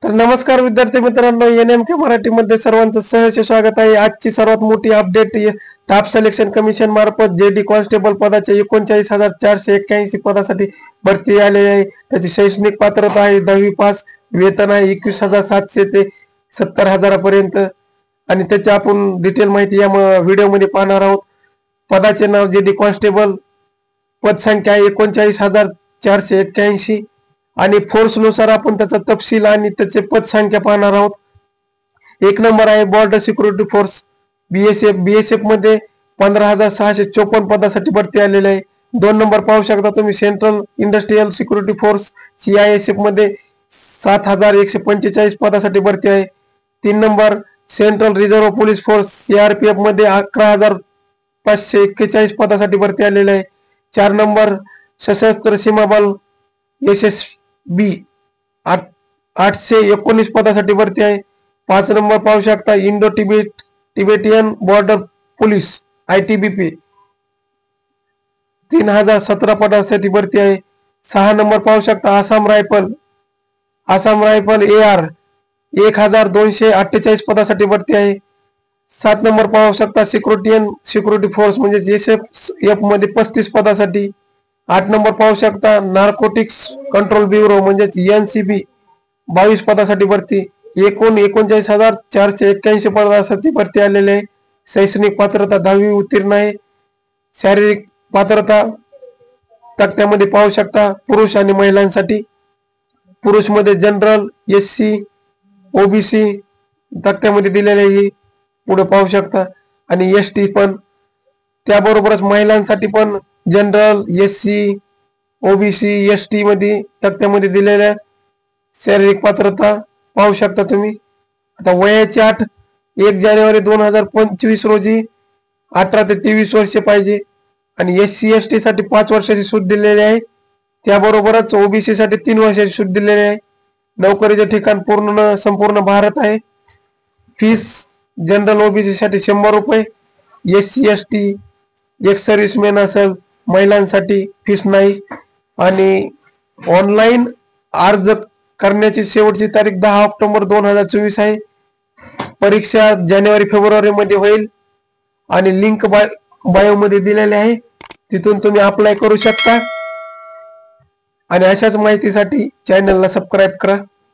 तर नमस्कार विद्यार्थी मित्रांनो, NMK मराठीमध्ये सर्वांचं सहर्ष स्वागत आहे। आजची सर्वात मोठी अपडेट स्टाफ सिलेक्शन कमिशन मार्फत जेडी कॉन्स्टेबल पदाचे 39,481 पदासाठी भरती आलेली आहे। त्याची शैक्षणिक पात्रता आहे 10वी पास, वेतन आहे 21,700 ते 70,000 पर्यंत आणि त्याची आपण डिटेल माहिती या व्हिडिओमध्ये पाहणार आहोत। पदाचे नाव जेडी कॉन्स्टेबल, पद संख्या 39,481 आणि फोर्स नुसार आपण त्याचा तपशील आणि त्याचे पद संख्या पाहणार आहोत। एक नंबर आहे बॉर्डर सिक्युरिटी फोर्स बीएसएफ मध्ये 15,654 पदासाठी भरती आलेली आहे। 2 नंबर पाहू शकता तुम्ही central industrial security force CISF मध्ये 7,145 पदासाठी भरती आहे। 3 number central reserve police force CRPF मध्ये 11,541 पदासाठी भरती आलेली आहे। 4 नंबर सशस्त्र सीमा बल SSB 819 पदासाठी भरती आहे। 5 नंबर पाहू शकता Indo Tibetan border police ITBP 3,017 पदासाठी भरती आहे। 6 नंबर पाहू शकता आसाम रायफल AR 1,248 पदासाठी भरती आहे। 7 नंबर पाहू शकता सिक्युरिटी फोर्स म्हणजे SFF मध्ये 35 पदासाठी। 8 नंबर पाहू शकता नार्कोटिक्स कंट्रोल ब्युरो म्हणजे NCB 22 पदासाठी भरती। एकूण 39,481 पदासाठी भरती आलेले आहे। शैक्षणिक पात्रता 10वी उत्तीर्ण आहे। शारीरिक पात्रता तक्त्यामध्ये पाहू शकता पुरुष आणि महिलांसाठी। पुरुष मध्ये जनरल SC OBC तक्त्यामध्ये दिलेले आहे, पुढे पाहू शकता आणि ST पण। त्याबरोबरच महिलांसाठी पण जनरल SC OBC ST मध्ये तक्त्यामध्ये दिलेल्या शारीरिक पात्रता पाहू शकता तुम्ही। आता वयाची अट 1 जानेवारी 2025 रोजी 18 ते 23 वर्षे पाहिजे आणि SC ST साठी 5 वर्षाची सूट दिलेली आहे। त्याबरोबरच OBC साठी 3 वर्षाची सूट दिलेली आहे। नोकरीचे ठिकाण संपूर्ण भारत आहे। फीस जनरल OBC साठी 100 रुपये, SC ST एक सर्व्हिसमॅन असेल महिलांसाठी फीस नाही आणि ऑनलाईन अर्ज करण्याची शेवटची तारीख 10 ऑक्टोबर 2024 आहे। परीक्षा जानेवारी-फेब्रुवारी मध्ये होईल आणि लिंक बायो मध्ये दिलेली आहे, तिथून तुम्ही अप्लाय करू शकता आणि अशाच माहितीसाठी चॅनलला सबस्क्राइब करा।